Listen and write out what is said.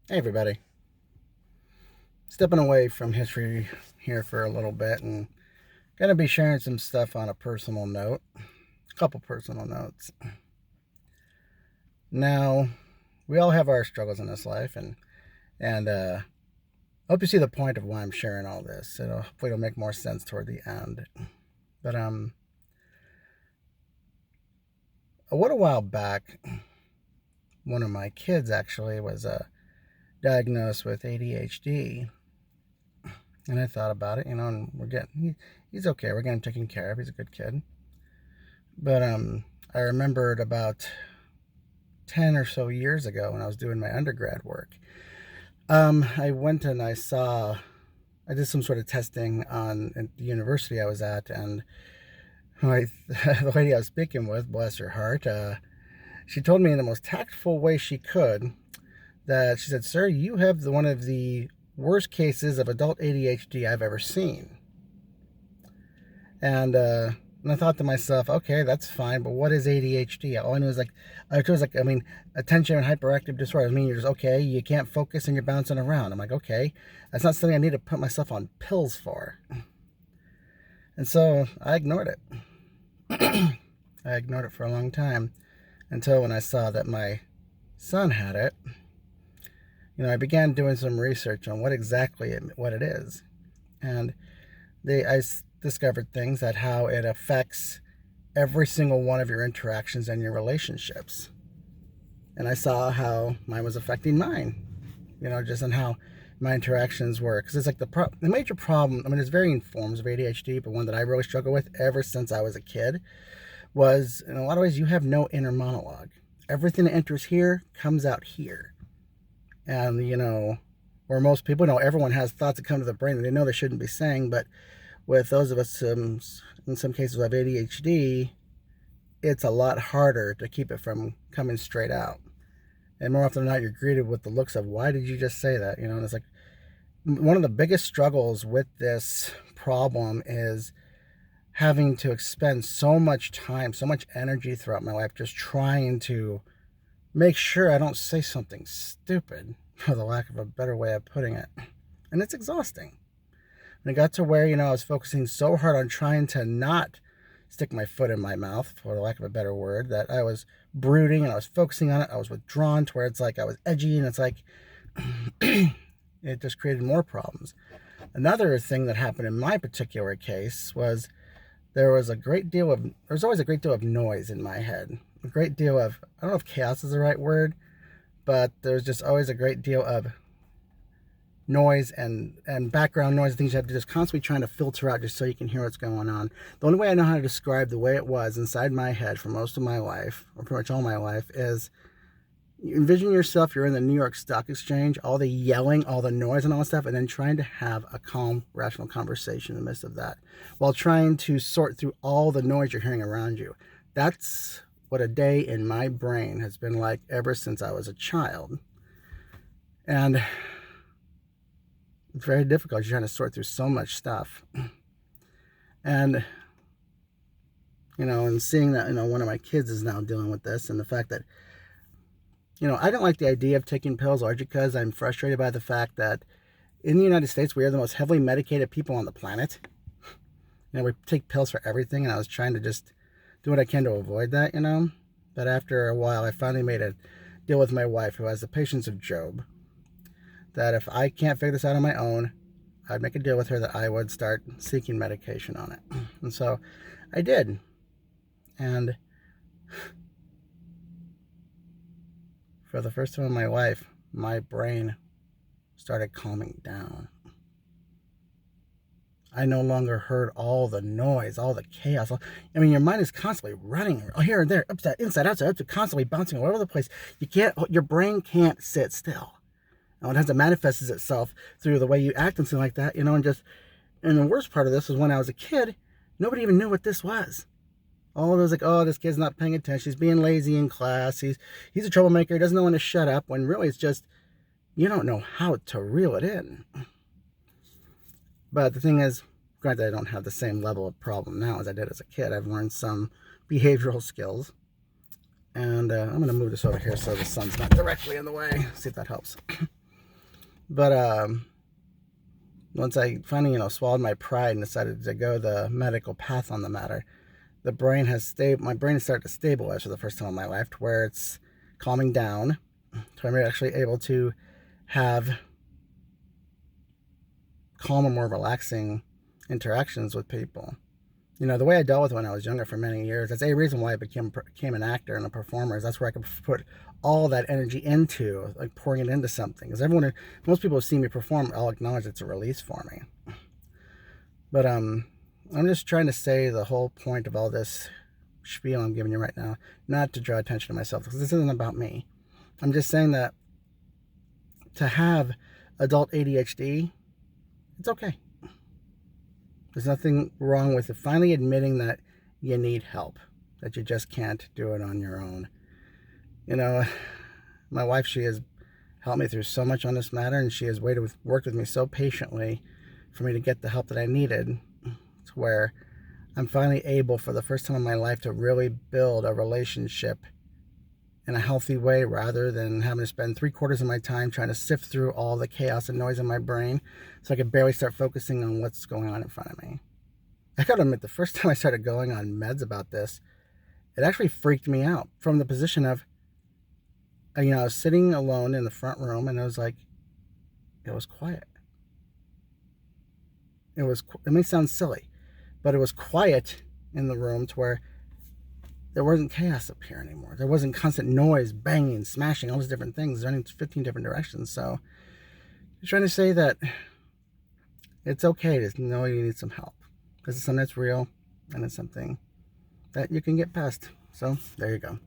Hey everybody, stepping away from history here for a little bit and gonna be sharing some stuff on a personal note, a couple personal notes. Now, we all have our struggles in this life, and I hope you see the point of why I'm sharing all this. Hopefully it'll make more sense toward the end. But a little while back, one of my kids actually was diagnosed with ADHD, and I thought about it, and he's okay. We're getting him taken care of. He's a good kid. But I remembered about 10 or so years ago when I was doing my undergrad work. I went and I did some sort of testing at the university I was at, and the lady I was speaking with, bless her heart, she told me in the most tactful way she could that she said, "Sir, you have one of the worst cases of adult ADHD I've ever seen." And I thought to myself, okay, that's fine, but what is ADHD? All I knew was attention and hyperactive disorder. I mean, you're just, okay, you can't focus and you're bouncing around. I'm like, okay, that's not something I need to put myself on pills for. And so I ignored it. I ignored it for a long time until when I saw that my son had it. I began doing some research on what it is. And I discovered things that how it affects every single one of your interactions and your relationships. And I saw how mine was affecting mine, just on how my interactions were. Because it's like the major problem, I mean, there's varying forms of ADHD, but one that I really struggle with ever since I was a kid was, in a lot of ways, you have no inner monologue. Everything that enters here comes out here. And, where most people, everyone has thoughts that come to the brain that they know they shouldn't be saying, but with those of us in some cases who have ADHD, it's a lot harder to keep it from coming straight out. And more often than not, you're greeted with the looks of, why did you just say that? And it's like one of the biggest struggles with this problem is having to expend so much time, so much energy throughout my life just trying to make sure I don't say something stupid, for the lack of a better way of putting it. And it's exhausting. And it got to where, I was focusing so hard on trying to not stick my foot in my mouth, for the lack of a better word, that I was brooding and I was focusing on it. I was withdrawn to where it's like I was edgy, and it's like it just created more problems. Another thing that happened in my particular case was there's always a great deal of noise in my head. A great deal of, I don't know if chaos is the right word, but there's just always a great deal of noise and background noise, things you have to just constantly trying to filter out just so you can hear what's going on. The only way I know how to describe the way it was inside my head for most of my life, or pretty much all my life, is you envision yourself, you're in the New York Stock Exchange, all the yelling, all the noise and all that stuff, and then trying to have a calm, rational conversation in the midst of that, while trying to sort through all the noise you're hearing around you. That's what a day in my brain has been like ever since I was a child. And it's very difficult. You're trying to sort through so much stuff. And, and seeing that, one of my kids is now dealing with this, and the fact that, I don't like the idea of taking pills largely because I'm frustrated by the fact that in the United States, we are the most heavily medicated people on the planet. We take pills for everything, and I was trying to just do what I can to avoid that, But after a while, I finally made a deal with my wife, who has the patience of Job, that if I can't figure this out on my own, I'd make a deal with her that I would start seeking medication on it. And so I did. And for the first time in my life, my brain started calming down. I no longer heard all the noise, all the chaos. I mean, your mind is constantly running here and there, upside, inside, outside, upside, constantly bouncing all over the place. Your brain can't sit still. It has to manifest itself through the way you act and something like that, and the worst part of this was when I was a kid, nobody even knew what this was. All those like, oh, this kid's not paying attention, he's being lazy in class, he's a troublemaker, he doesn't know when to shut up, when really it's just, you don't know how to reel it in. But the thing is, granted, I don't have the same level of problem now as I did as a kid. I've learned some behavioral skills. And I'm going to move this over here so the sun's not directly in the way. See if that helps. But once I finally, swallowed my pride and decided to go the medical path on the matter, my brain has started to stabilize for the first time in my life, to where it's calming down, so I'm actually able to have calm and more relaxing interactions with people. The way I dealt with it when I was younger for many years, that's a reason why I became an actor and a performer. That's where I could put all that energy into, like pouring it into something. Because most people who see me perform, I'll acknowledge it's a release for me. But I'm just trying to say the whole point of all this spiel I'm giving you right now, not to draw attention to myself, because this isn't about me. I'm just saying that to have adult ADHD, it's okay. There's nothing wrong with it. Finally admitting that you need help, that you just can't do it on your own. My wife, she has helped me through so much on this matter, and she has worked with me so patiently for me to get the help that I needed, to where I'm finally able, for the first time in my life, to really build a relationship in a healthy way, rather than having to spend 3/4 of my time trying to sift through all the chaos and noise in my brain so I could barely start focusing on what's going on in front of me. I gotta admit, the first time I started going on meds about this, it actually freaked me out, from the position of, I was sitting alone in the front room, and it was quiet. It may sound silly, but it was quiet in the room, to where there wasn't chaos up here anymore. There wasn't constant noise, banging, smashing, all those different things running 15 different directions. So I'm trying to say that it's okay to know you need some help, because it's something that's real, and it's something that you can get past. So there you go.